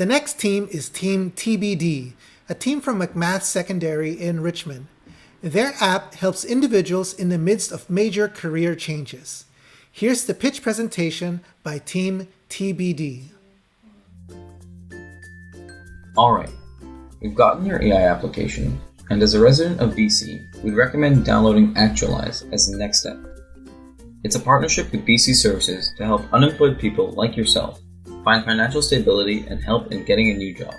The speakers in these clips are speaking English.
The next team is Team TBD, a team from McMath Secondary in Richmond. Their app helps individuals in the midst of major career changes. Here's the pitch presentation by Team TBD. Alright, we've gotten your AI application, and as a resident of BC, we'd recommend downloading Actualize as the next step. It's a partnership with BC Services to help unemployed people like yourself find financial stability and help in getting a new job.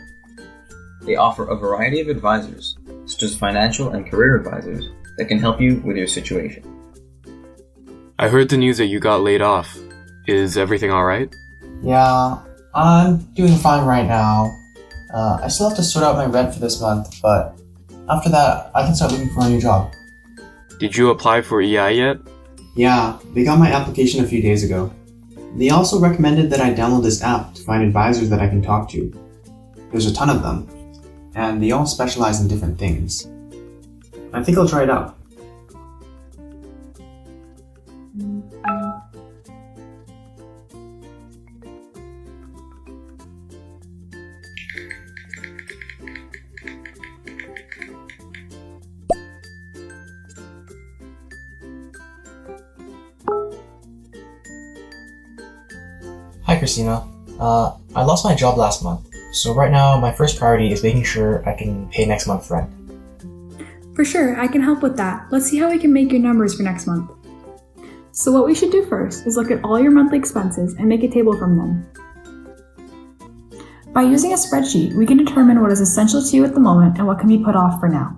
They offer a variety of advisors, such as financial and career advisors, that can help you with your situation. I heard the news that you got laid off. Is everything alright? Yeah, I'm doing fine right now. I still have to sort out my rent for this month, but after that, I can start looking for a new job. Did you apply for EI yet? Yeah, they got my application a few days ago. They also recommended that I download this app to find advisors that I can talk to. There's a ton of them, and they all specialize in different things. I think I'll try it out. Hi Christina, I lost my job last month, so right now my first priority is making sure I can pay next month's rent. For sure, I can help with that. Let's see how we can make your numbers for next month. So what we should do first is look at all your monthly expenses and make a table from them. By using a spreadsheet, we can determine what is essential to you at the moment and what can be put off for now.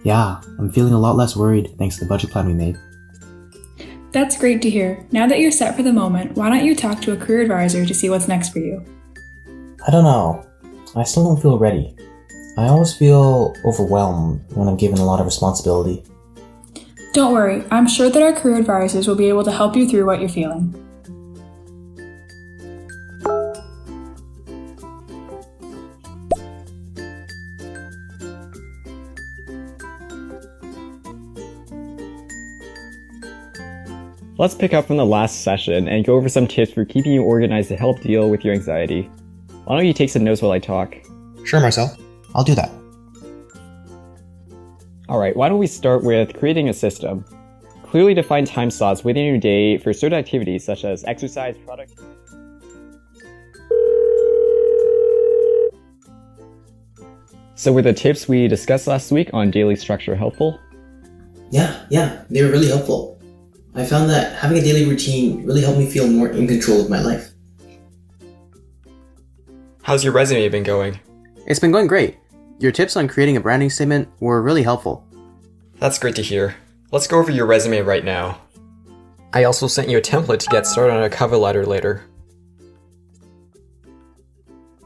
Yeah, I'm feeling a lot less worried thanks to the budget plan we made. That's great to hear. Now that you're set for the moment, why don't you talk to a career advisor to see what's next for you? I don't know. I still don't feel ready. I always feel overwhelmed when I'm given a lot of responsibility. Don't worry, I'm sure that our career advisors will be able to help you through what you're feeling. Let's pick up from the last session and go over some tips for keeping you organized to help deal with your anxiety. Why don't you take some notes while I talk? Sure, Marcel. I'll do that. Alright, why don't we start with creating a system. Clearly define time slots within your day for certain activities such as exercise, product. So were the tips we discussed last week on daily structure helpful? Yeah, they were really helpful. I found that having a daily routine really helped me feel more in control of my life. How's your resume been going? It's been going great. Your tips on creating a branding statement were really helpful. That's great to hear. Let's go over your resume right now. I also sent you a template to get started on a cover letter later.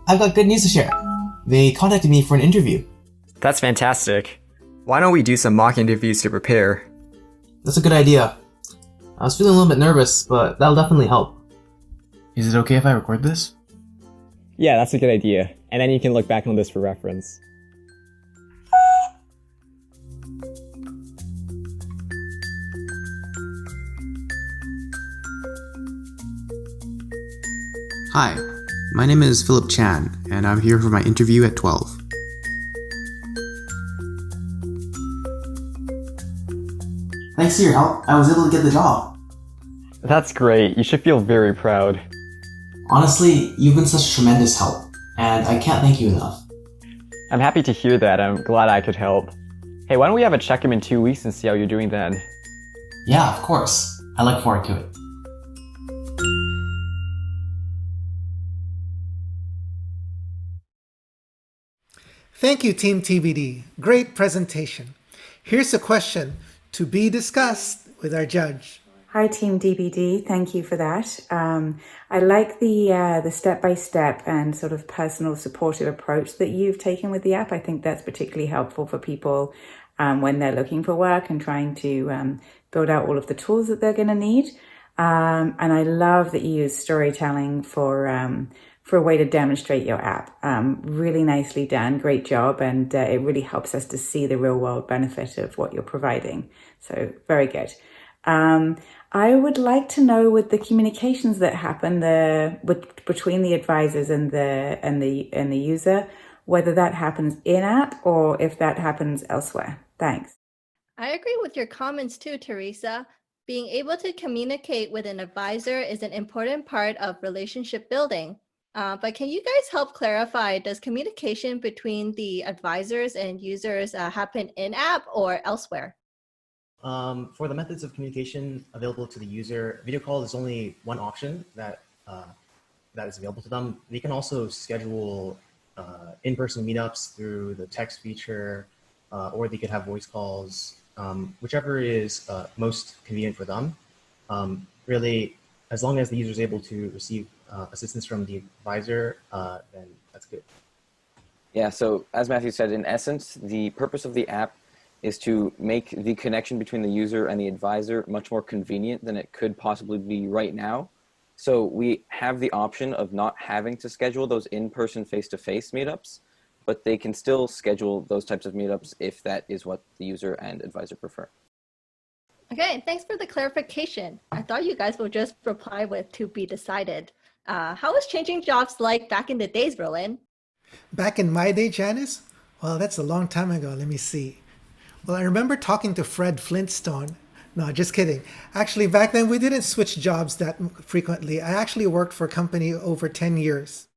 I've got good news to share. They contacted me for an interview. That's fantastic. Why don't we do some mock interviews to prepare? That's a good idea. I was feeling a little bit nervous, but that'll definitely help. Is it okay if I record this? Yeah, that's a good idea. And then you can look back on this for reference. Hi, my name is Philip Chan, and I'm here for my interview at 12. Thanks to your help, I was able to get the job. That's great. You should feel very proud. Honestly, you've been such tremendous help, and I can't thank you enough. I'm happy to hear that. I'm glad I could help. Hey, why don't we have a check-in in 2 weeks and see how you're doing then? Yeah, of course. I look forward to it. Thank you, Team TBD. Great presentation. Here's a question to be discussed with our judge. Hi, Team TBD. Thank you for that. I like the step-by-step and sort of personal supportive approach that you've taken with the app. I think that's particularly helpful for people when they're looking for work and trying to build out all of the tools that they're going to need. And I love that you use storytelling for a way to demonstrate your app. Really nicely done. Great job. And it really helps us to see the real world benefit of what you're providing. So very good. I would like to know with the communications that happen between the advisors and the user, whether that happens in app or if that happens elsewhere. Thanks. I agree with your comments too, Teresa. Being able to communicate with an advisor is an important part of relationship building. But can you guys help clarify, does communication between the advisors and users happen in-app or elsewhere? For the methods of communication available to the user, video call is only one option that is available to them. They can also schedule in-person meetups through the text feature, or they could have voice calls, whichever is most convenient for them. Really, as long as the user is able to receive assistance from the advisor, then that's good. Yeah, so as Matthew said, in essence, the purpose of the app is to make the connection between the user and the advisor much more convenient than it could possibly be right now. So we have the option of not having to schedule those in-person face-to-face meetups, but they can still schedule those types of meetups if that is what the user and advisor prefer. Okay, thanks for the clarification. I thought you guys would just reply with "to be decided." How was changing jobs like back in the days, Roland? Back in my day, Janice? Well, that's a long time ago. Let me see. Well, I remember talking to Fred Flintstone. No, just kidding. Actually, back then we didn't switch jobs that frequently. I actually worked for a company over 10 years.